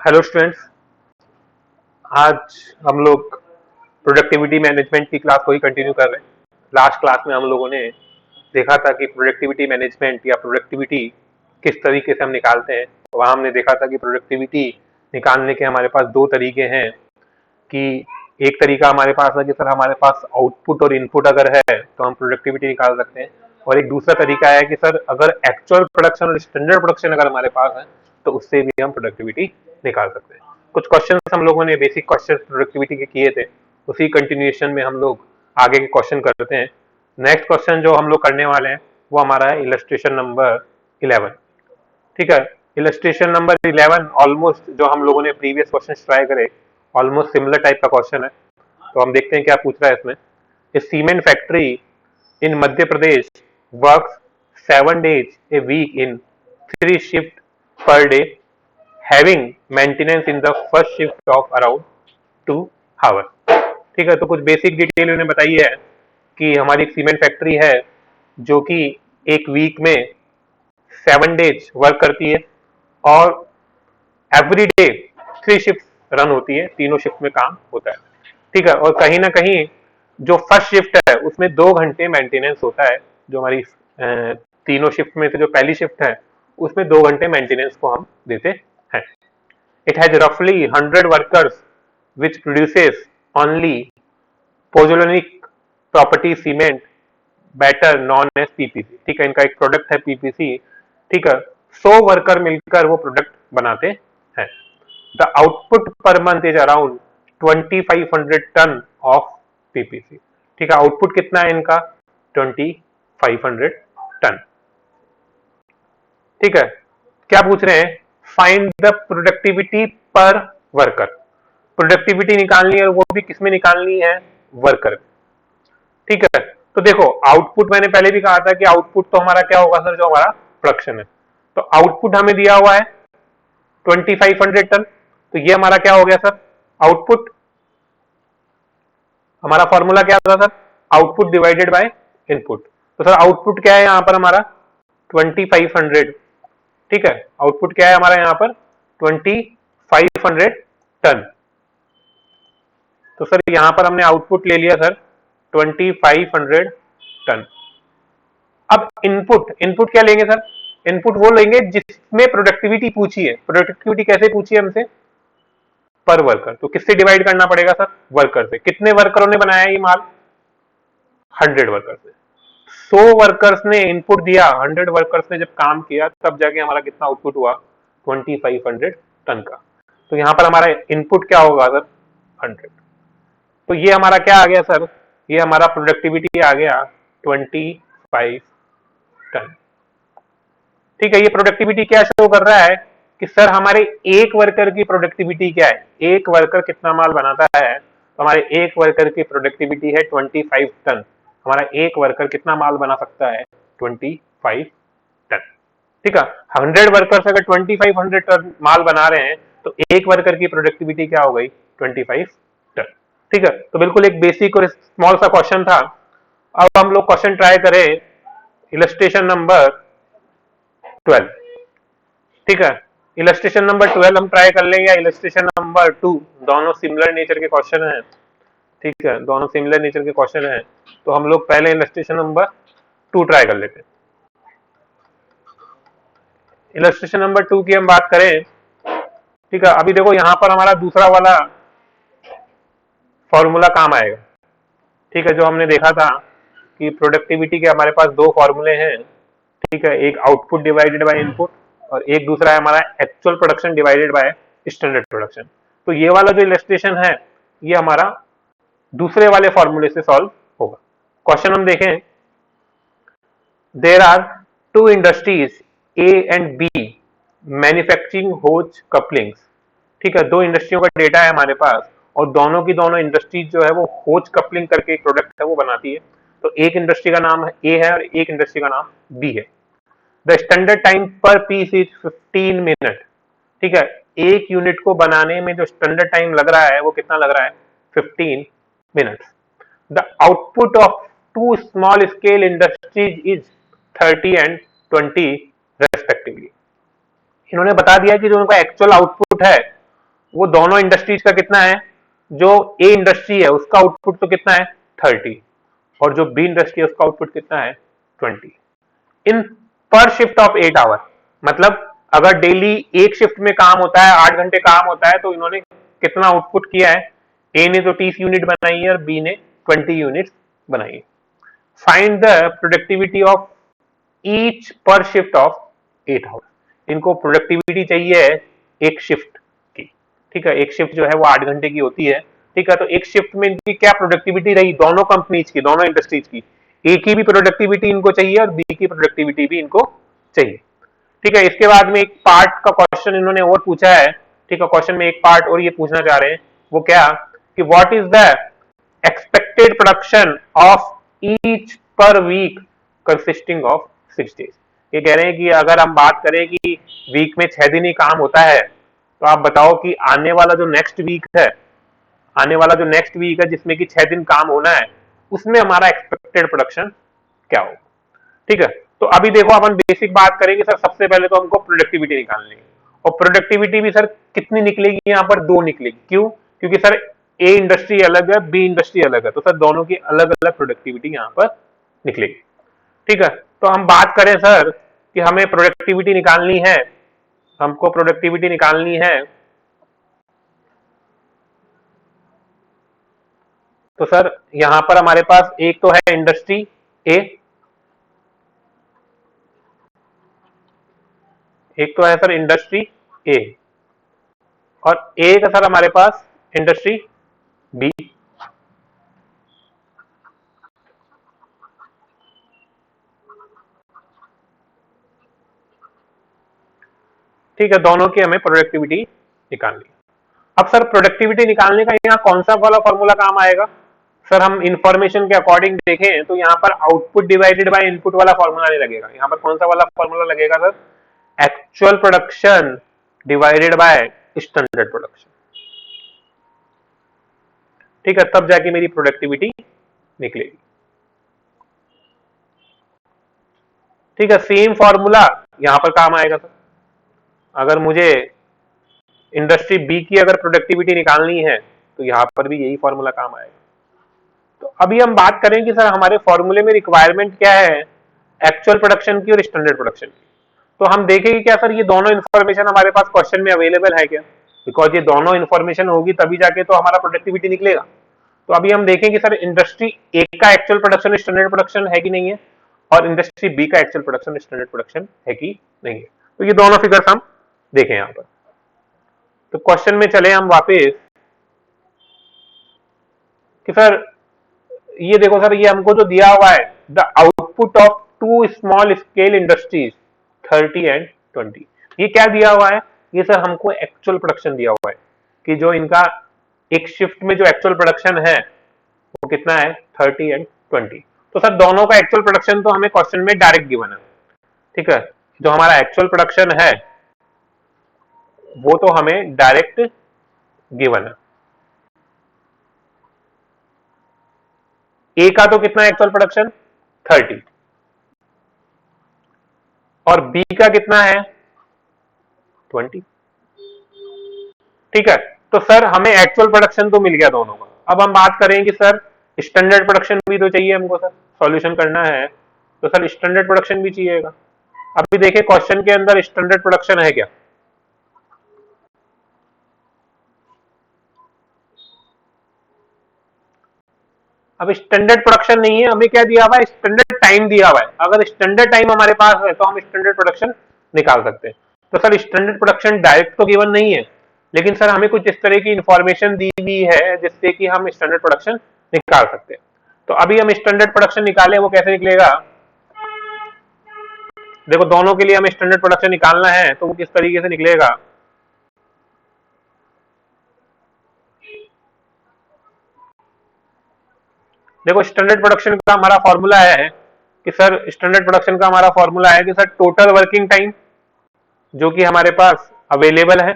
Hello students. आज हम लोग प्रोडक्टिविटी मैनेजमेंट की क्लास को ही कंटिन्यू कर रहे हैं। लास्ट क्लास में हम लोगों ने देखा था कि प्रोडक्टिविटी मैनेजमेंट या प्रोडक्टिविटी किस तरीके से हम निकालते हैं। वहाँ हमने देखा था कि प्रोडक्टिविटी निकालने के हमारे पास दो तरीके हैं। कि एक तरीका हमारे पास है कि सर हमारे पास आउटपुट और इनपुट अगर है तो हम प्रोडक्टिविटी निकाल सकते हैं, और एक दूसरा तरीका है कि सर अगर एक्चुअल प्रोडक्शन और स्टैंडर्ड प्रोडक्शन अगर हमारे पास है तो उससे भी हम प्रोडक्टिविटी निकाल सकते हैं। कुछ क्वेश्चन हम लोगों ने बेसिक क्वेश्चन प्रोडक्टिविटी के किए थे, उसी कंटिन्यूएशन में हम लोग आगे के क्वेश्चन करते हैं। नेक्स्ट क्वेश्चन जो हम लोग करने वाले हैं वो हमारा है इलस्ट्रेशन नंबर 11। ठीक है, इलस्ट्रेशन नंबर 11 ऑलमोस्ट जो हम लोगों ने प्रीवियस क्वेश्चन ट्राई करे ऑलमोस्ट सिमिलर टाइप का क्वेश्चन है। तो हम देखते हैं क्या पूछ रहा है इसमें। A cement factory in Madhya Pradesh works 7 days a week in 3 shift per day, having maintenance in the first shift of around 2 hours। ठीक है, तो कुछ बेसिक डिटेल उन्हें बताई है कि हमारी एक सीमेंट फैक्ट्री है जो कि एक वीक में 7 days वर्क करती है और एवरी डे 3 शिफ्ट रन होती है, तीनों शिफ्ट में काम होता है। ठीक है, और कहीं ना कहीं जो फर्स्ट शिफ्ट है उसमें 2 घंटे मेंटेनेंस होता है। जो हमारी तीनों शिफ्ट में से जो पहली शिफ्ट है उसमें 2 घंटे मेंटेनेंस को हम देते हैं। इट हैज रफली 100 workers which produces only pozzolanic property cement better known as PPC. ठीक है, इनका एक प्रोडक्ट है पीपीसी। ठीक है, 100 वर्कर मिलकर वो प्रोडक्ट बनाते हैं। The output per month is around 2500 ton of PPC. ठीक है, आउटपुट कितना है इनका? 2500 टन। ठीक है, क्या पूछ रहे हैं? फाइंड द प्रोडक्टिविटी पर वर्कर। प्रोडक्टिविटी निकालनी है और वो भी किसमें निकालनी है? वर्कर। ठीक है, तो देखो आउटपुट मैंने पहले भी कहा था कि आउटपुट तो हमारा क्या होगा सर, जो हमारा प्रोडक्शन है। तो आउटपुट हमें दिया हुआ है 2500 टन, तो ये हमारा क्या हो गया सर? आउटपुट। हमारा फॉर्मूला क्या था sir? Output divided by input. तो सर आउटपुट क्या है यहाँ पर हमारा? 2500। ठीक है, आउटपुट क्या है हमारा यहाँ पर? 2500 टन। तो सर यहाँ पर हमने आउटपुट ले लिया सर 2500 टन। अब इनपुट, इनपुट क्या लेंगे सर? इनपुट वो लेंगे जिसमें प्रोडक्टिविटी पूछी है। प्रोडक्टिविटी कैसे पूछी है हमसे? पर वर्कर। तो किससे डिवाइड करना पड़ेगा सर? वर्कर से। कितने वर्करों ने बनाया ये माल? 100 वर्कर्स ने। 100 वर्कर्स ने इनपुट दिया, 100 वर्कर्स ने जब काम किया तब जाके हमारा कितना आउटपुट हुआ? 2500 टन का। तो यहाँ पर हमारा इनपुट क्या होगा सर? 100। तो ये हमारा क्या आ गया सर? ये हमारा प्रोडक्टिविटी आ गया 25 टन। ठीक है, ये प्रोडक्टिविटी क्या शो कर रहा है कि सर हमारे एक वर्कर की प्रोडक्टिविटी क्या है? एक वर्कर कितना माल बनाता है? तो हमारे एक वर्कर की प्रोडक्टिविटी है 25 टन। हमारा एक वर्कर कितना माल बना सकता है? 25 टन। ठीक है, 100 वर्कर्स अगर 2500 टन माल बना रहे हैं तो एक वर्कर की प्रोडक्टिविटी क्या हो गई? 25 टन। ठीक है, तो बिल्कुल एक बेसिक और स्मॉल सा क्वेश्चन था। अब हम लोग क्वेश्चन ट्राई करें इलस्ट्रेशन नंबर 12। ठीक है, इलस्ट्रेशन नंबर 12 हम ट्राई कर लेंगे, इलस्ट्रेशन नंबर 2। दोनों सिमिलर नेचर के क्वेश्चन हैं। ठीक है, दोनों सिमिलर नेचर के क्वेश्चन हैं, तो हम लोग पहले इलस्ट्रेशन नंबर 2 ट्राई कर लेते हैं। इलस्ट्रेशन नंबर 2 की हम बात करें। ठीक है, अभी देखो यहां पर हमारा दूसरा वाला फॉर्मूला काम आएगा। ठीक है, जो हमने देखा था कि प्रोडक्टिविटी के हमारे पास दो फॉर्मूले हैं। ठीक है, एक आउटपुट डिवाइडेड बाय इनपुट और एक दूसरा है हमारा actual production divided by standard production. तो ये वाला जो इलस्ट्रेशन है ये हमारा दूसरे वाले फॉर्मूले से सॉल्व होगा। क्वेश्चन हम देखें। There are 2 industries A and B manufacturing hose couplings. ठीक है, दो इंडस्ट्रियों का डेटा है हमारे पास और दोनों की दोनों इंडस्ट्रीज जो है वो होज कपलिंग करके एक प्रोडक्ट है वो बनाती है। तो एक इंडस्ट्री का नाम ए है और एक इंडस्ट्री का नाम बी है। द स्टैंडर्ड टाइम पर पीस इज 15 मिनट। ठीक है, एक यूनिट को बनाने में जो स्टैंडर्ड टाइम लग रहा है वो कितना लग रहा है? 15 minutes. The output of 2 small scale industries is 30 and 20 respectively. इन्होंने बता दिया कि जो उनका एक्चुअल आउटपुट है वो दोनों इंडस्ट्रीज का कितना है, जो ए इंडस्ट्री है उसका आउटपुट तो कितना है 30, और जो बी इंडस्ट्री है उसका आउटपुट कितना है 20, इन पर शिफ्ट ऑफ 8 आवर। मतलब अगर डेली एक शिफ्ट में काम होता है, 8 घंटे काम होता है, तो इन्होंने कितना आउटपुट किया है, ए ने तो 30 यूनिट बनाई है और बी ने 20 यूनिट बनाई है। Find the productivity of each पर शिफ्ट ऑफ 8 आवर। इनको प्रोडक्टिविटी चाहिए एक शिफ्ट की, ठीक है, एक शिफ्ट जो है वो 8 घंटे की होती है, ठीक है। तो एक शिफ्ट में इनकी क्या प्रोडक्टिविटी रही, दोनों कंपनीज की, दोनों इंडस्ट्रीज की, ए की भी प्रोडक्टिविटी इनको चाहिए और बी की प्रोडक्टिविटी भी इनको चाहिए, ठीक है। इसके बाद में एक पार्ट का क्वेश्चन इन्होंने और पूछा है, ठीक है, क्वेश्चन में एक पार्ट और ये पूछना चाह रहे हैं, वो क्या कि what is the expected production of each per week consisting of 6 days. ये कह रहे हैं कि अगर हम बात करें कि वीक में 6 दिन ही काम होता है, तो आप बताओ कि आने वाला जो नेक्स्ट वीक है जिसमें कि 6 दिन काम होना है, उसमें हमारा एक्सपेक्टेड प्रोडक्शन क्या होगा, ठीक है। तो अभी देखो अपन बेसिक बात करेंगे सर, सबसे पहले तो हमको प्रोडक्टिविटी निकालनी है, और प्रोडक्टिविटी भी सर कितनी निकलेगी, यहाँ पर 2 निकलेगी। क्यों? क्योंकि सर ए इंडस्ट्री अलग है, बी इंडस्ट्री अलग है, तो सर दोनों की अलग अलग प्रोडक्टिविटी यहाँ पर निकलेगी, ठीक है। तो हम बात करें सर कि हमें प्रोडक्टिविटी निकालनी है, हमको प्रोडक्टिविटी निकालनी है, तो सर यहां पर हमारे पास एक तो है इंडस्ट्री ए, एक तो है सर इंडस्ट्री ए, और एक है सर हमारे पास इंडस्ट्री बी। ठीक है, दोनों की हमें प्रोडक्टिविटी निकालनी है। अब सर प्रोडक्टिविटी निकालने का यहाँ कौन सा वाला फॉर्मूला काम आएगा, सर हम इंफॉर्मेशन के अकॉर्डिंग देखें तो यहाँ पर आउटपुट डिवाइडेड बाय इनपुट वाला फॉर्मूला नहीं लगेगा, यहाँ पर कौन सा वाला फॉर्मूला लगेगा sir, actual production divided by standard production, ठीक है, तब जाके मेरी प्रोडक्टिविटी निकलेगी, ठीक है। सेम फॉर्मूला यहां पर काम आएगा सर, अगर मुझे इंडस्ट्री बी की अगर प्रोडक्टिविटी निकालनी है तो यहां पर भी यही फॉर्मूला काम आएगा। तो अभी हम बात करें कि सर हमारे फॉर्मूले में रिक्वायरमेंट क्या है, एक्चुअल प्रोडक्शन की और स्टैंडर्ड प्रोडक्शन की। तो हम देखेंगे क्या सर ये दोनों इन्फॉर्मेशन हमारे पास क्वेश्चन में अवेलेबल है क्या, बिकॉज ये दोनों इन्फॉर्मेशन होगी तभी जाके तो हमारा प्रोडक्टिविटी निकलेगा। तो अभी हम देखेंगे सर इंडस्ट्री ए का एक्चुअल प्रोडक्शन स्टैंडर्ड प्रोडक्शन है कि नहीं है, और इंडस्ट्री बी का एक्चुअल प्रोडक्शन स्टैंडर्ड प्रोडक्शन है कि नहीं है। तो ये दोनों फिगर्स हम देखें यहाँ पर। तो क्वेश्चन में चले हम वापस कि सर ये देखो सर, ये हमको जो दिया हुआ है the output of 2 small scale industries 30 and 20, ये क्या दिया हुआ है, ये सर हमको एक्चुअल प्रोडक्शन दिया हुआ है कि जो इनका एक शिफ्ट में जो एक्चुअल प्रोडक्शन है वो कितना है 30 एंड 20। तो सर दोनों का एक्चुअल प्रोडक्शन तो हमें क्वेश्चन में डायरेक्ट गिवन है, ठीक है, जो हमारा एक्चुअल प्रोडक्शन है वो तो हमें डायरेक्ट गिवन है। ए का तो कितना एक्चुअल प्रोडक्शन 30, और बी का कितना है 20, ठीक है। तो सर हमें एक्चुअल प्रोडक्शन तो मिल गया दोनों का। अब हम बात करें कि सर स्टैंडर्ड प्रोडक्शन भी तो चाहिए हमको, सर सॉल्यूशन करना है तो सर स्टैंडर्ड प्रोडक्शन भी चाहिएगा। अभी देखिए क्वेश्चन के अंदर स्टैंडर्ड प्रोडक्शन है क्या, अब स्टैंडर्ड प्रोडक्शन नहीं है, हमें क्या दिया हुआ है, स्टैंडर्ड टाइम दिया हुआ है। अगर स्टैंडर्ड टाइम हमारे पास है तो हम स्टैंडर्ड प्रोडक्शन निकाल सकते हैं। तो सर स्टैंडर्ड प्रोडक्शन डायरेक्ट तो गिवन नहीं है, लेकिन सर हमें कुछ इस तरह की इंफॉर्मेशन दी हुई है जिससे कि हम स्टैंडर्ड प्रोडक्शन निकाल सकते हैं। तो अभी हम स्टैंडर्ड प्रोडक्शन निकालें, वो कैसे निकलेगा, देखो दोनों के लिए हमें स्टैंडर्ड प्रोडक्शन निकालना है तो वो किस तरीके से निकलेगा, देखो स्टैंडर्ड प्रोडक्शन का हमारा फॉर्मूला है कि सर स्टैंडर्ड प्रोडक्शन का हमारा फॉर्मूला है कि सर टोटल वर्किंग टाइम जो कि हमारे पास अवेलेबल है,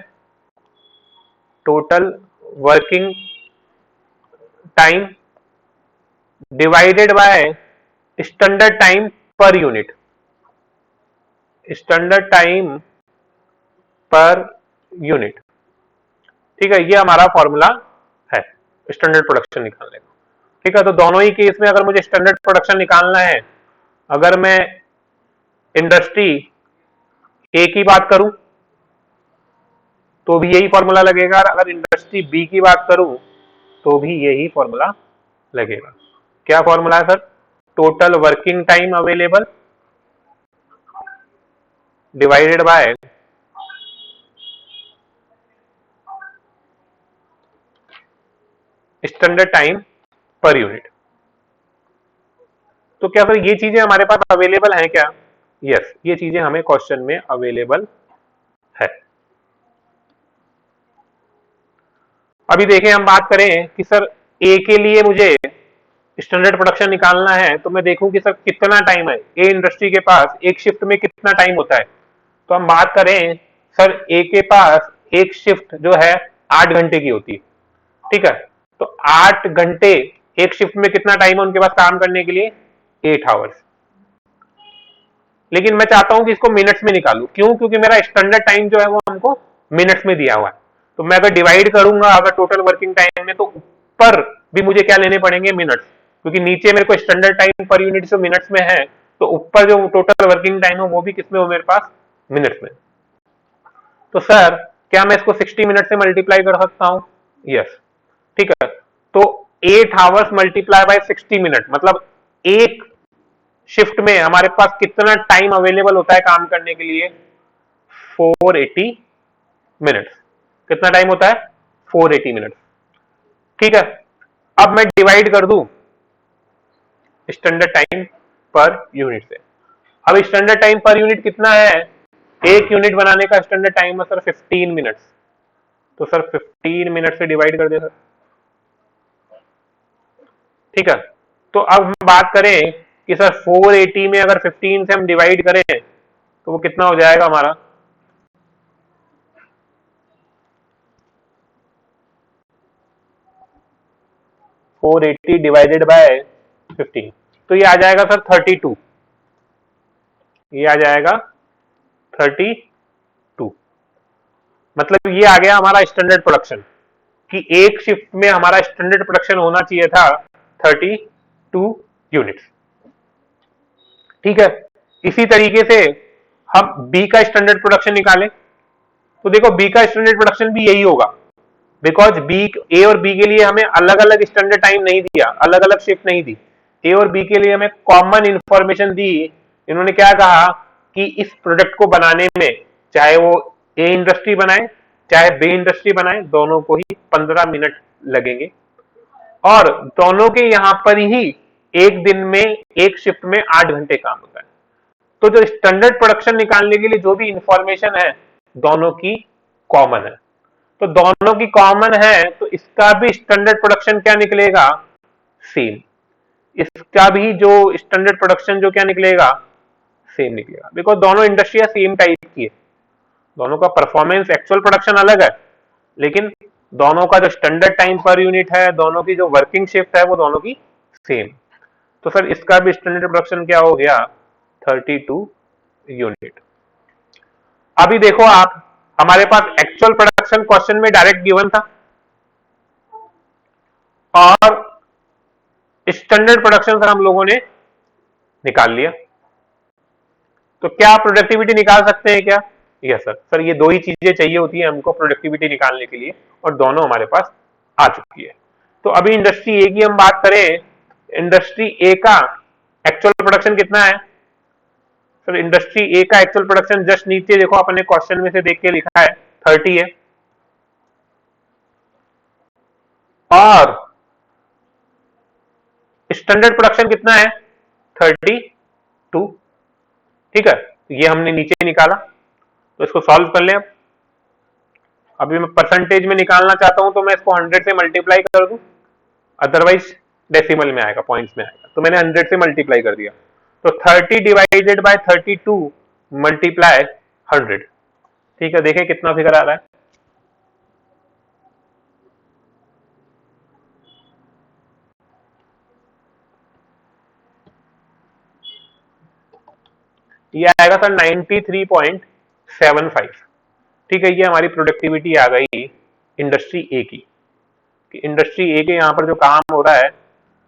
total working time divided by standard time per unit, standard time per unit, ठीक है, ये हमारा फॉर्मूला है स्टैंडर्ड प्रोडक्शन निकालने का। ठीक है, तो दोनों ही केस में अगर मुझे स्टैंडर्ड प्रोडक्शन निकालना है, अगर मैं इंडस्ट्री ए की बात करूं तो भी यही फॉर्मूला लगेगा, और अगर इंडस्ट्री बी की बात करूं तो भी यही फॉर्मूला लगेगा। क्या फॉर्मूला है sir? Total working time available divided by standard time per unit. तो क्या सर ये चीजें हमारे पास अवेलेबल हैं क्या? यस, ये चीजें हमें क्वेश्चन में अवेलेबल है। अभी देखें, हम बात करें कि सर ए के लिए मुझे स्टैंडर्ड प्रोडक्शन निकालना है, तो मैं देखूं कि सर कितना टाइम है ए इंडस्ट्री के पास, एक शिफ्ट में कितना टाइम होता है। तो हम बात करें सर ए के पास एक शिफ्ट जो है 8 घंटे की होती है। ठीक है, तो 8 घंटे, एक शिफ्ट में कितना टाइम है उनके पास काम करने के लिए? 8 आवर्स। लेकिन मैं चाहता हूं कि इसको मिनट्स में निकालूं। क्यों? क्योंकि मेरा स्टैंडर्ड टाइम जो है वो हमको मिनट्स में दिया हुआ है। तो मैं अगर डिवाइड करूंगा अगर टोटल वर्किंग टाइम में, तो ऊपर भी मुझे क्या लेने पड़ेंगे? मिनट्स, क्योंकि नीचे मेरे को स्टैंडर्ड टाइम पर यूनिट जो मिनट्स में है, तो ऊपर जो टोटल वर्किंग टाइम है वो भी किसमें हो मेरे पास? मिनट्स में। तो सर क्या मैं इसको 60 मिनट से मल्टीप्लाई कर सकता हूं? यस। ठीक है, तो 8 आवर्स मल्टीप्लाई बाय 60 मिनट, मतलब एक शिफ्ट में हमारे पास कितना टाइम अवेलेबल होता है काम करने के लिए? 480 मिनट्स। कितना टाइम होता है? 480 मिनट्स। ठीक है, अब मैं डिवाइड कर दूं स्टैंडर्ड टाइम पर यूनिट से। अब स्टैंडर्ड टाइम पर यूनिट कितना है? एक यूनिट बनाने का स्टैंडर्ड टाइम है सर 15 मिनट्स। तो सर 15 मिनट से डिवाइड कर दे सर। ठीक है, तो अब हम बात करें कि सर 480 में अगर 15 से हम डिवाइड करें तो वो कितना हो जाएगा हमारा? 480 डिवाइडेड बाय 15, तो ये आ जाएगा सर 32। ये आ जाएगा 32। मतलब ये आ गया हमारा स्टैंडर्ड प्रोडक्शन, कि एक शिफ्ट में हमारा स्टैंडर्ड प्रोडक्शन होना चाहिए था 32 यूनिट्स। ठीक है, इसी तरीके से हम बी का स्टैंडर्ड प्रोडक्शन निकालें, तो देखो बी का स्टैंडर्ड प्रोडक्शन भी यही होगा, बिकॉज बी, ए और बी के लिए हमें अलग अलग स्टैंडर्ड टाइम नहीं दिया, अलग अलग शिफ्ट नहीं दी। ए और बी के लिए हमें कॉमन इंफॉर्मेशन दी। इन्होंने क्या कहा कि इस प्रोडक्ट को बनाने में, चाहे वो ए इंडस्ट्री बनाए चाहे बी इंडस्ट्री बनाए, दोनों को ही 15 मिनट लगेंगे, और दोनों के यहां पर ही एक दिन में एक शिफ्ट में 8 घंटे काम होता है। तो जो स्टैंडर्ड प्रोडक्शन निकालने के लिए जो भी इंफॉर्मेशन है दोनों की कॉमन है। तो दोनों की कॉमन है, तो इसका भी स्टैंडर्ड प्रोडक्शन क्या निकलेगा? सेम। इसका भी जो स्टैंडर्ड प्रोडक्शन जो क्या निकलेगा? सेम निकलेगा, बिकॉज दोनों इंडस्ट्रियां सेम टाइप की है। दोनों का परफॉर्मेंस, एक्चुअल प्रोडक्शन अलग है, लेकिन दोनों का जो स्टैंडर्ड टाइम पर यूनिट है, दोनों की जो वर्किंग शिफ्ट है वो दोनों की सेम। तो सर इसका भी स्टैंडर्ड प्रोडक्शन क्या हो गया? 32 यूनिट। अभी देखो आप, हमारे पास एक्चुअल प्रोडक्शन क्वेश्चन में डायरेक्ट गिवन था, और स्टैंडर्ड प्रोडक्शन सर हम लोगों ने निकाल लिया। तो क्या प्रोडक्टिविटी निकाल सकते हैं क्या? Yes sir. सर ये दो ही चीजें चाहिए होती है हमको प्रोडक्टिविटी निकालने के लिए, और दोनों हमारे पास आ चुकी है। तो अभी इंडस्ट्री ए की हम बात करें, इंडस्ट्री ए का एक्चुअल प्रोडक्शन कितना है? सर इंडस्ट्री ए का एक्चुअल प्रोडक्शन जस्ट नीचे देखो, अपने क्वेश्चन में से देख के लिखा है 30 है, और स्टैंडर्ड प्रोडक्शन कितना है? 32। ठीक है, तो ये हमने नीचे निकाला, तो इसको सॉल्व कर लें। अभी मैं परसेंटेज में निकालना चाहता हूं, तो मैं इसको 100 से मल्टीप्लाई कर दूं, अदरवाइज डेसिमल में आएगा, पॉइंट्स में आएगा। तो मैंने 100 से मल्टीप्लाई कर दिया, तो 30 डिवाइडेड बाय 32 मल्टीप्लाई 100। ठीक है, देखें कितना फिगर आ रहा है। ये आएगा सर 93.75। ठीक है, ये हमारी प्रोडक्टिविटी आ गई इंडस्ट्री ए की, कि इंडस्ट्री ए के यहाँ पर जो काम हो रहा है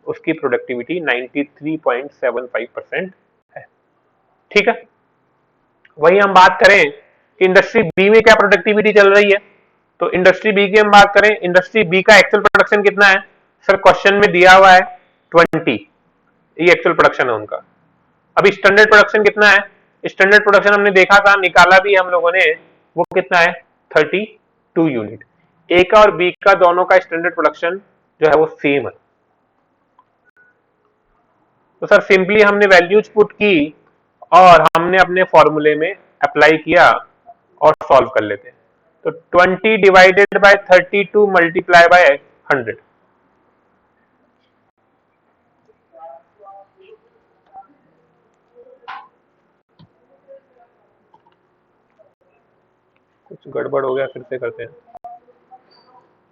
उसकी प्रोडक्टिविटी 93.75% है। ठीक है, वही हम बात करें कि इंडस्ट्री बी में क्या प्रोडक्टिविटी चल रही है, तो इंडस्ट्री बी की हम बात करें, इंडस्ट्री बी का एक्चुअल प्रोडक्शन कितना है? सर क्वेश्चन में दिया हुआ है 20, ये एक्चुअल प्रोडक्शन है उनका। अभी स्टैंडर्ड प्रोडक्शन कितना है? स्टैंडर्ड प्रोडक्शन हमने देखा था, निकाला भी हम लोगों ने, वो कितना है? 32 यूनिट। ए का और बी का दोनों का स्टैंडर्ड प्रोडक्शन जो है वो सेम है। तो सर सिंपली हमने वैल्यूज पुट की और हमने अपने फॉर्मूले में अप्लाई किया और सॉल्व कर लेते हैं। तो 20 डिवाइडेड बाय 32 मल्टीप्लाई बाय 100, कुछ गड़बड़ हो गया, फिर से करते हैं।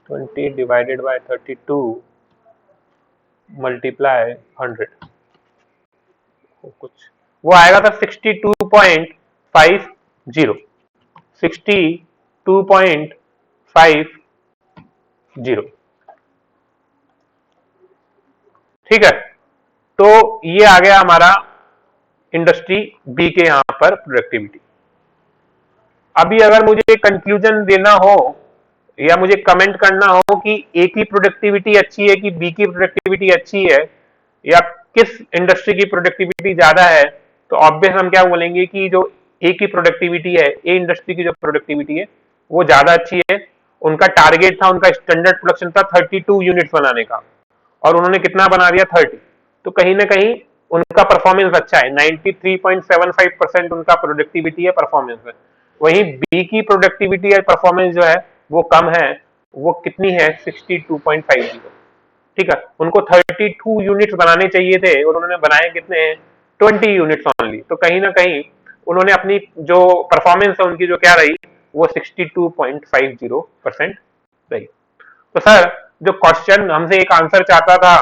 20 डिवाइडेड बाय 32 मल्टीप्लाई 100, कुछ वो आएगा था 62.50, 62.50। ठीक है, तो ये आ गया हमारा इंडस्ट्री बी के यहां पर प्रोडक्टिविटी। अभी अगर मुझे कंक्लूजन देना हो या मुझे कमेंट करना हो कि ए की प्रोडक्टिविटी अच्छी है कि बी की प्रोडक्टिविटी अच्छी है या किस इंडस्ट्री की प्रोडक्टिविटी ज्यादा है, तो ऑब्वियस हम क्या बोलेंगे कि जो ए की प्रोडक्टिविटी है, ए इंडस्ट्री की जो प्रोडक्टिविटी है वो ज्यादा अच्छी है। उनका टारगेट था, उनका स्टैंडर्ड प्रोडक्शन था 32 यूनिट्स बनाने का और उन्होंने कितना बना दिया? 30। तो कहीं ना कहीं उनका परफॉर्मेंस अच्छा है, 93.75% उनका प्रोडक्टिविटी है, परफॉर्मेंस है। वहीं बी की प्रोडक्टिविटी या परफॉर्मेंस जो है वो कम है, वो कितनी है? 62.50। ठीक है, उनको 32 यूनिट्स बनाने चाहिए थे और उन्होंने बनाए कितने हैं? 20 यूनिट्स ओनली। तो कहीं ना कहीं उन्होंने अपनी जो परफॉर्मेंस है उनकी जो क्या रही, वो 62.50% रही। तो सर जो क्वेश्चन हमसे एक आंसर चाहता था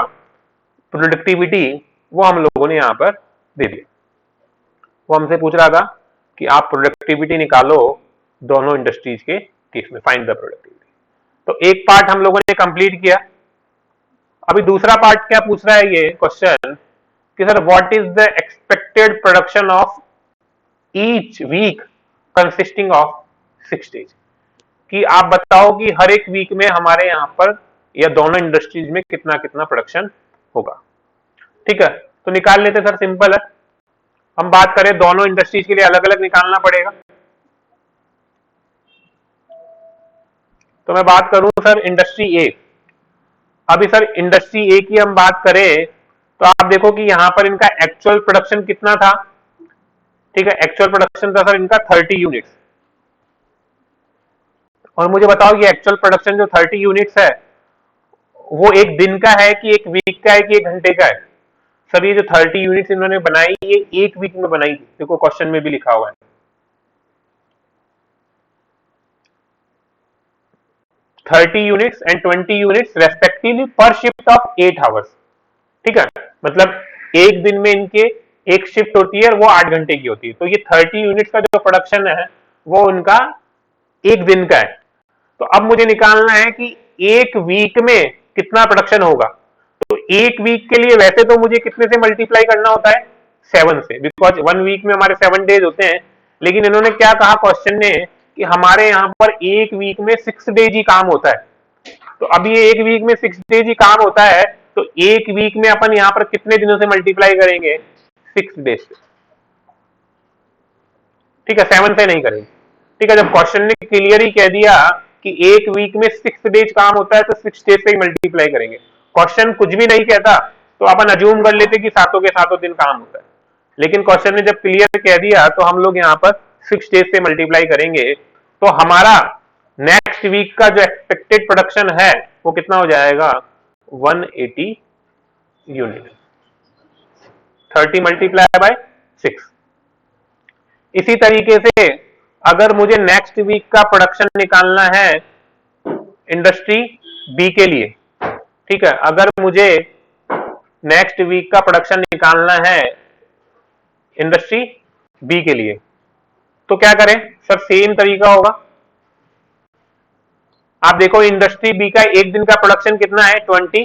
प्रोडक्टिविटी, वो हम लोगों ने यहाँ पर दे दिया। वो हमसे पूछ रहा था कि आप प्रोडक्टिविटी निकालो दोनों इंडस्ट्रीज के केस में, फाइंड द प्रोडक्टिविटी। तो एक पार्ट हम लोगों ने कंप्लीट किया। अभी दूसरा पार्ट क्या पूछ रहा है ये क्वेश्चन कि sir what is the expected production of each week consisting of 6 days, कि आप बताओ कि हर एक वीक में हमारे यहाँ पर या दोनों इंडस्ट्रीज में कितना कितना प्रोडक्शन होगा। ठीक है, तो निकाल लेते सर, सिंपल है। हम बात करें दोनों इंडस्ट्रीज के लिए अलग अलग निकालना पड़ेगा। तो मैं बात करूं सर इंडस्ट्री ए। अभी सर इंडस्ट्री ए की हम बात करें तो आप देखो कि यहां पर इनका एक्चुअल प्रोडक्शन कितना था? ठीक है, एक्चुअल प्रोडक्शन था सर इनका 30 यूनिट्स। और मुझे बताओ ये एक्चुअल प्रोडक्शन जो 30 यूनिट्स है वो एक दिन का है कि एक वीक का है कि एक घंटे का है? सर ये जो 30 यूनिट्स इन्होंने बनाई ये एक वीक में बनाई थी, देखो क्वेश्चन में भी लिखा हुआ है। 30 यूनिट्स एंड 20 यूनिट्स रेस्पेक्टिवली पर शिफ्ट ऑफ 8 आवर्स। ठीक है, मतलब एक दिन में इनके एक शिफ्ट होती है और वो 8 घंटे की होती है। तो ये 30 यूनिट्स का जो प्रोडक्शन है वो उनका एक दिन का है। तो अब मुझे निकालना है कि एक वीक में कितना प्रोडक्शन होगा। तो एक वीक के लिए वैसे तो मुझे कितने से मल्टीप्लाई करना होता है? 7 से, बिकॉज 1 वीक में हमारे 7 डेज होते हैं। लेकिन इन्होंने क्या कहा क्वेश्चन ने कि हमारे यहाँ पर एक वीक में 6 डेज ही काम होता है। तो अब ये एक वीक में 6 डेज ही काम होता है, तो एक वीक में अपन यहाँ पर कितने दिनों से मल्टीप्लाई करेंगे? 6 डेज से। ठीक है, 7 से नहीं करेंगे। ठीक है, जब क्वेश्चन ने क्लियर ही कह दिया कि एक वीक में 6 डेज काम होता है तो 6 डेज से ही मल्टीप्लाई करेंगे। क्वेश्चन कुछ भी नहीं कहता तो अपन अज्यूम कर लेते कि सातों के सातों दिन काम होता है। लेकिन क्वेश्चन ने जब क्लियर कह दिया तो हम लोग यहाँ पर 6 डेज से मल्टीप्लाई करेंगे। तो हमारा नेक्स्ट वीक का जो एक्सपेक्टेड प्रोडक्शन है वो कितना हो जाएगा? 180 यूनिट। 30 multiply by 6। इसी तरीके से अगर मुझे नेक्स्ट वीक का प्रोडक्शन निकालना है इंडस्ट्री बी के लिए, ठीक है, अगर मुझे नेक्स्ट वीक का प्रोडक्शन निकालना है इंडस्ट्री बी के लिए, तो क्या करें सर? सेम तरीका होगा। आप देखो इंडस्ट्री बी का एक दिन का प्रोडक्शन कितना है 20,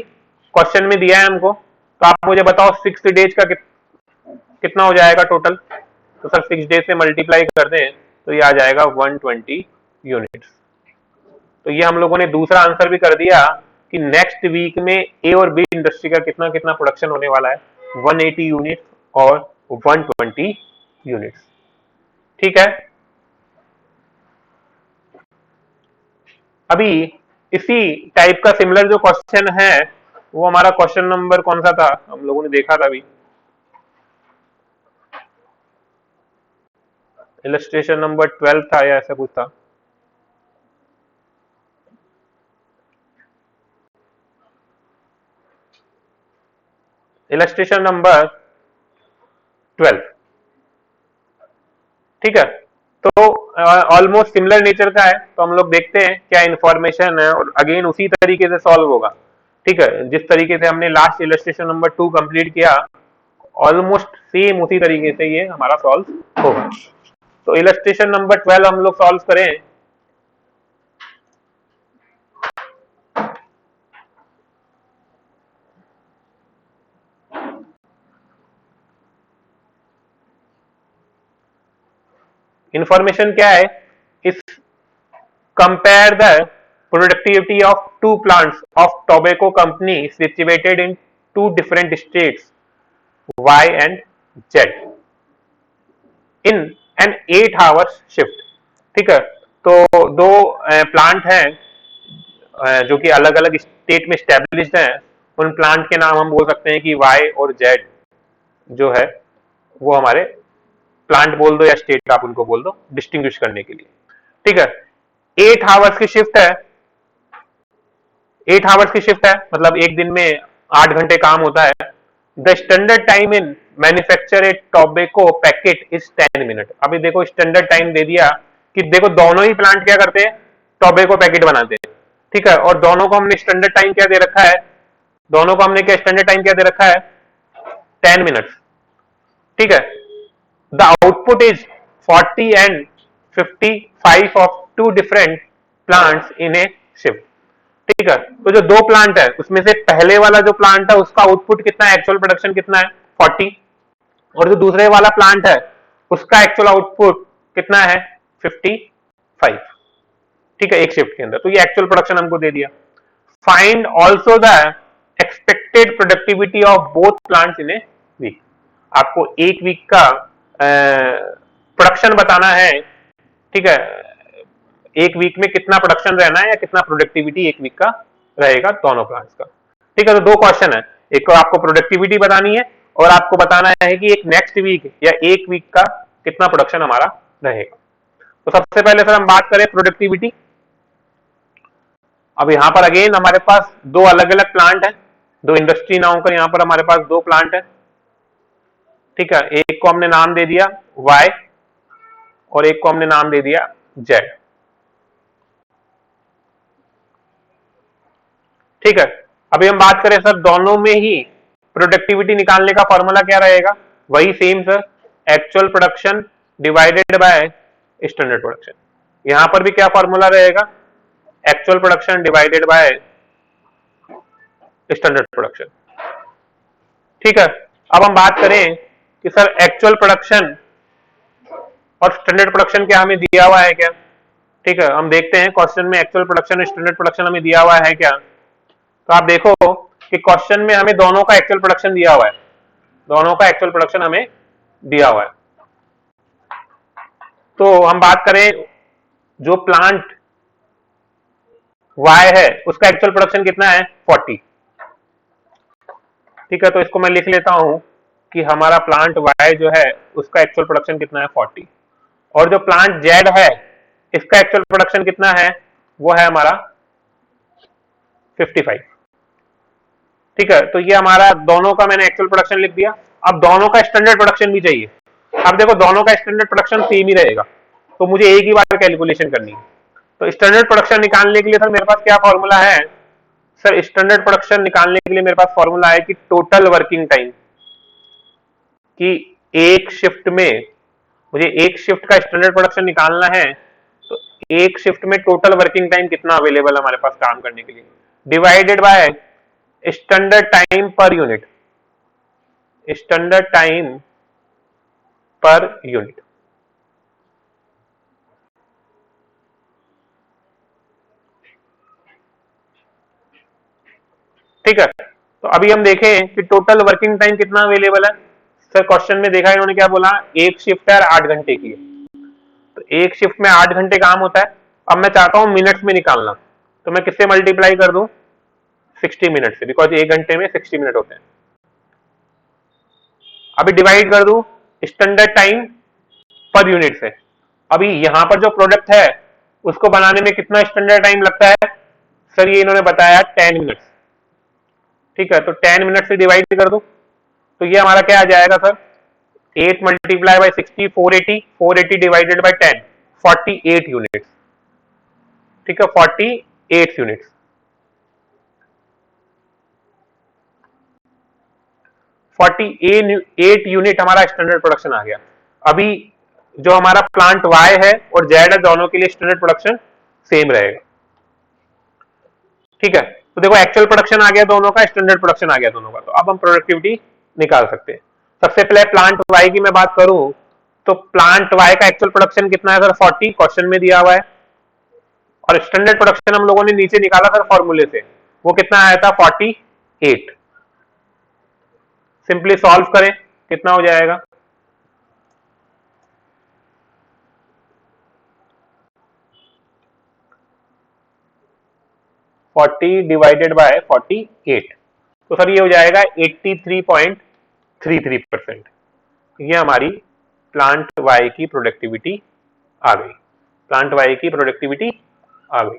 क्वेश्चन में दिया है हमको, तो आप मुझे बताओ 6 डेज का कितना हो जाएगा टोटल। तो सर 6 डेज से मल्टीप्लाई कर दें तो ये आ जाएगा 120 यूनिट्स। तो ये हम लोगों ने दूसरा आंसर भी कर दिया कि नेक्स्ट वीक में ए और बी इंडस्ट्री का कितना कितना प्रोडक्शन होने वाला है, 180 यूनिट्स और 120 यूनिट्स। ठीक है, अभी इसी टाइप का सिमिलर जो क्वेश्चन है वो हमारा क्वेश्चन नंबर कौन सा था, हम लोगों ने देखा था अभी, इलस्ट्रेशन नंबर 12 था या ऐसा कुछ था। इलस्ट्रेशन नंबर 12, ठीक है। तो ऑलमोस्ट सिमिलर नेचर का है, तो हम लोग देखते हैं क्या इंफॉर्मेशन है और अगेन उसी तरीके से सॉल्व होगा। ठीक है, जिस तरीके से हमने लास्ट इलस्ट्रेशन नंबर 2 कंप्लीट किया, ऑलमोस्ट सेम उसी तरीके से ये हमारा सॉल्व होगा। तो इलस्ट्रेशन नंबर 12 हम लोग सॉल्व करें। इंफॉर्मेशन क्या है, इस compare the productivity of 2 plants of tobacco company situated in 2 different states Y and Z in an 8 hours shift. ठीक है, तो दो प्लांट हैं जो कि अलग अलग स्टेट में स्टैब्लिश्ड हैं, उन प्लांट के नाम हम बोल सकते हैं कि Y और Z जो है वो हमारे प्लांट बोल दो या स्टेट आप उनको बोल दो डिस्टिंग्विश करने के लिए। ठीक है, 8 आवर्स की शिफ्ट है, 8 आवर्स की शिफ्ट है मतलब एक दिन में 8 घंटे काम होता है। The standard time in manufacture A tobacco packet is 10 minute. अभी देखो स्टैंडर्ड टाइम दे दिया कि देखो दोनों ही प्लांट क्या करते हैं, टोबैको पैकेट बनाते हैं। ठीक है, और दोनों को हमने स्टैंडर्ड टाइम क्या दे रखा है, दोनों को हमने क्या स्टैंडर्ड टाइम क्या दे रखा है, 10 मिनट्स। ठीक है, the output is 40 and 55 of 2 different plants in A shift. ठीक है, तो जो दो प्लांट है उसमें से पहले वाला जो प्लांट है उसका आउटपुट कितना है, एक्चुअल प्रोडक्शन कितना है 40, और जो दूसरे वाला प्लांट है उसका एक्चुअल आउटपुट कितना है 55। ठीक है, एक शिफ्ट के अंदर, तो ये एक्चुअल प्रोडक्शन हमको दे दिया। Find also the expected productivity of both plants in a week. आपको एक वीक का प्रोडक्शन बताना है। ठीक है, एक वीक में कितना प्रोडक्शन रहना है या कितना प्रोडक्टिविटी एक वीक का रहेगा दोनों प्लांट्स का। ठीक है, तो दो क्वेश्चन है, एक को आपको प्रोडक्टिविटी बतानी है और आपको बताना है कि एक नेक्स्ट वीक या एक वीक का कितना प्रोडक्शन हमारा रहेगा। तो सबसे पहले सर हम बात करें प्रोडक्टिविटी। अब यहां पर अगेन हमारे पास दो अलग अलग प्लांट है, दो इंडस्ट्री ना होकर यहां पर हमारे पास दो प्लांट है। ठीक है, एक को हमने नाम दे दिया Y और एक को हमने नाम दे दिया Z। ठीक है, अभी हम बात करें सर दोनों में ही प्रोडक्टिविटी निकालने का फॉर्मूला क्या रहेगा, वही same sir, actual production divided by standard production. यहां पर भी क्या फॉर्मूला रहेगा, actual production divided by standard production. ठीक है, अब हम बात करें कि सर एक्चुअल प्रोडक्शन और स्टैंडर्ड प्रोडक्शन क्या हमें दिया हुआ है क्या। ठीक है, हम देखते हैं क्वेश्चन में एक्चुअल प्रोडक्शन और स्टैंडर्ड प्रोडक्शन हमें दिया हुआ है क्या। तो आप देखो कि क्वेश्चन में हमें दोनों का एक्चुअल प्रोडक्शन दिया हुआ है, दोनों का एक्चुअल प्रोडक्शन हमें दिया हुआ है। तो हम बात करें जो प्लांट Y है उसका एक्चुअल प्रोडक्शन कितना है 40। ठीक है, तो इसको मैं लिख लेता हूं कि हमारा प्लांट Y जो है उसका एक्चुअल प्रोडक्शन कितना है 40, और जो प्लांट Z है इसका एक्चुअल प्रोडक्शन कितना है, वो है हमारा 55। ठीक है, तो ये हमारा दोनों का मैंने एक्चुअल प्रोडक्शन लिख दिया। अब दोनों का स्टैंडर्ड प्रोडक्शन भी चाहिए। अब देखो दोनों का स्टैंडर्ड प्रोडक्शन सेम ही रहेगा, तो मुझे एक ही बार कैलकुलेशन करनी है। तो स्टैंडर्ड प्रोडक्शन निकालने के लिए सर मेरे पास क्या फॉर्मूला है, सर स्टैंडर्ड प्रोडक्शन निकालने के लिए मेरे पास फॉर्मूला है कि टोटल वर्किंग टाइम, कि एक शिफ्ट में मुझे एक शिफ्ट का स्टैंडर्ड प्रोडक्शन निकालना है, तो एक शिफ्ट में टोटल वर्किंग टाइम कितना अवेलेबल है हमारे पास काम करने के लिए, divided by standard time per unit, standard time per unit. ठीक है, तो अभी हम देखें कि टोटल वर्किंग टाइम कितना अवेलेबल है। सर क्वेश्चन में देखा इन्होंने क्या बोला, एक शिफ्ट है 8 घंटे की है, तो एक शिफ्ट में 8 घंटे काम होता है। अब मैं चाहता हूं मिनट्स में निकालना, तो मैं किससे मल्टीप्लाई कर दूं, 60 मिनट से, बिकॉज एक घंटे में 60 मिनट होते हैं। अभी डिवाइड कर दूं स्टैंडर्ड टाइम पर यूनिट से। अभी यहां पर जो प्रोडक्ट है उसको बनाने में कितना स्टैंडर्ड टाइम लगता है, सर ये इन्होंने बताया 10 मिनट। ठीक है, तो 10 मिनट से डिवाइड कर दो, तो ये हमारा क्या आ जाएगा sir, 8 multiply by 60, 480, 480 divided by 10, 48 units. ठीक है, 48 यूनिट्स। 48 यूनिट हमारा स्टैंडर्ड प्रोडक्शन आ गया। अभी जो हमारा प्लांट वाई है और जेड है, दोनों के लिए स्टैंडर्ड प्रोडक्शन सेम रहेगा। ठीक है, तो देखो एक्चुअल प्रोडक्शन आ गया दोनों का, स्टैंडर्ड प्रोडक्शन आ गया दोनों का, तो अब हम प्रोडक्टिविटी निकाल सकते हैं। सबसे पहले प्लांट वाई की मैं बात करूं, तो प्लांट वाई का एक्चुअल प्रोडक्शन कितना है सर, 40 क्वेश्चन में दिया हुआ है, और स्टैंडर्ड प्रोडक्शन हम लोगों ने नीचे निकाला सर फॉर्मूले से, वो कितना आया था 48। सिंपली सॉल्व करें, कितना हो जाएगा, 40 डिवाइडेड बाय 48, तो सर ये हो जाएगा 83.33%। ये हमारी प्लांट वाई की प्रोडक्टिविटी आ गई, प्लांट वाई की प्रोडक्टिविटी आ गई।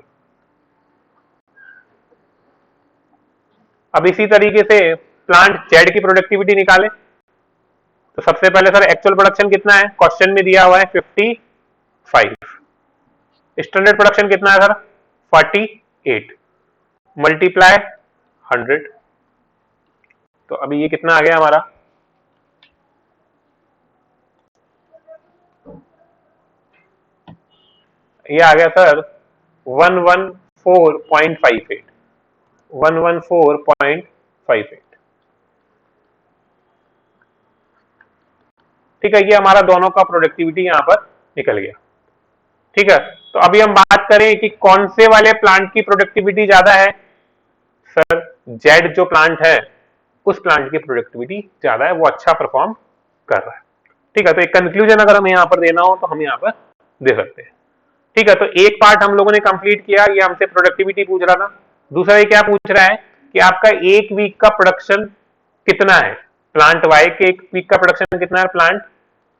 अब इसी तरीके से प्लांट जेड की प्रोडक्टिविटी निकालें, तो सबसे पहले सर एक्चुअल प्रोडक्शन कितना है, क्वेश्चन में दिया हुआ है 55, स्टैंडर्ड प्रोडक्शन कितना है सर 48, मल्टीप्लाई 100, तो अभी ये कितना आ गया हमारा, ये आ गया सर 114.58, 114.58। ठीक है, ये हमारा दोनों का प्रोडक्टिविटी यहां पर निकल गया। ठीक है, तो अभी हम बात करें कि कौन से वाले प्लांट की प्रोडक्टिविटी ज्यादा है, सर जेड जो प्लांट है उस प्लांट की प्रोडक्टिविटी ज्यादा है, वो अच्छा परफॉर्म कर रहा है। ठीक है, तो एक कंक्लूजन अगर हमें यहाँ पर देना हो तो हम यहाँ पर दे सकते हैं। ठीक है, तो एक पार्ट हम लोगों ने कंप्लीट किया, ये हमसे प्रोडक्टिविटी पूछ रहा था। दूसरा ये क्या पूछ रहा है कि आपका एक वीक का प्रोडक्शन कितना है, प्लांट वाई के एक वीक का प्रोडक्शन कितना है, प्लांट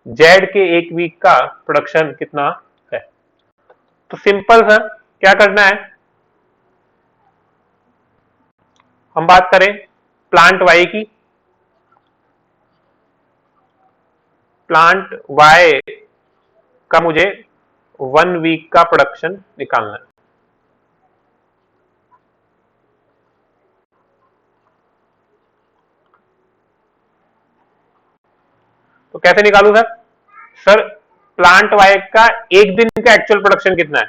जेड के एक वीक का प्रोडक्शन कितना है। तो सिंपल सर क्या करना है, हम बात करें प्लांट वाई की, प्लांट वाई का मुझे 1 वीक का प्रोडक्शन निकालना है। तो कैसे निकालू सर, सर प्लांट वाई का एक दिन का एक्चुअल प्रोडक्शन कितना है,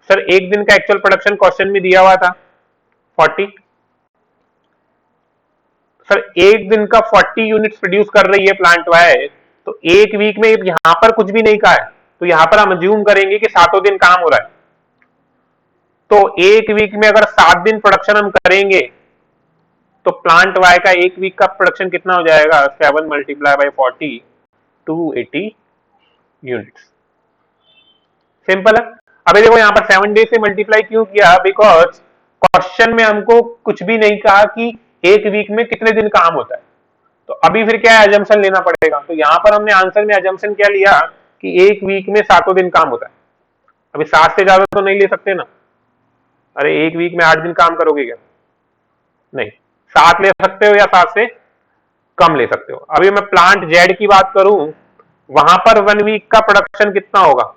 सर एक दिन का एक्चुअल प्रोडक्शन क्वेश्चन में दिया हुआ था 40, सर एक दिन का 40 यूनिट्स प्रोड्यूस कर रही है प्लांट वाई, तो एक वीक में यहां पर कुछ भी नहीं कहा है, तो यहां पर हम अज्यूम करेंगे कि 7 दिन काम हो रहा है। तो एक वीक में अगर 7 दिन प्रोडक्शन हम करेंगे, तो प्लांट वाई का एक वीक का प्रोडक्शन कितना हो जाएगा, 7 मल्टीप्लाई बाई 40, 280 यूनिट्स। सिंपल है। अभी देखो यहाँ पर 7 डेज से मल्टीप्लाई क्यों किया, बिकॉज क्वेश्चन में हमको कुछ भी नहीं कहा कि एक वीक में कितने दिन काम होता है, तो अभी फिर क्या एजम्पशन लेना पड़ेगा, तो यहाँ पर हमने आंसर में एजम्पशन क्या लिया कि एक वीक में 7 दिन काम होता है। अभी 7 से ज्यादा तो नहीं ले सकते ना, अरे एक वीक में 8 दिन काम करोगे क्या, नहीं, 7 ले सकते हो या 7 से कम ले सकते हो। अभी मैं प्लांट जेड की बात करूं, वहां पर 1 वीक का प्रोडक्शन कितना होगा,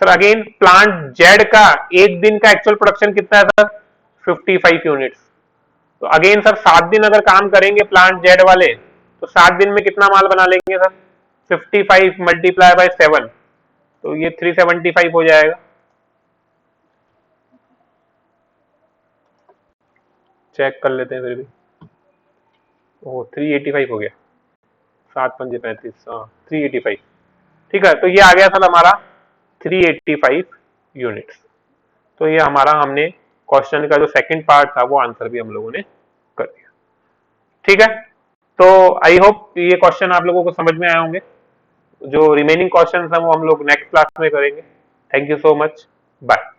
सर अगेन प्लांट जेड का एक दिन का एक्चुअल प्रोडक्शन कितना है सर, 55 यूनिट्स। तो अगेन सर 7 दिन अगर काम करेंगे प्लांट जेड वाले तो 7 दिन में कितना माल बना लेंगे सर? 55 मल्टीप्लाई बाय 7, तो ये 375 हो जाएगा। चेक कर लेते हैं फिर भी। ओह 385 हो गया, 7×5 = 35, हाँ 385। ठीक है, तो ये आ गया सर हमारा 385 यूनिट्स। तो ये हमारा हमने क्वेश्चन का जो सेकंड पार्ट था वो आंसर भी हम लोगों ने कर दिया। ठीक है, तो आई होप ये क्वेश्चन आप लोगों को समझ में आए होंगे। जो रिमेनिंग क्वेश्चन हैं वो हम लोग नेक्स्ट क्लास में करेंगे। Thank you so much, bye.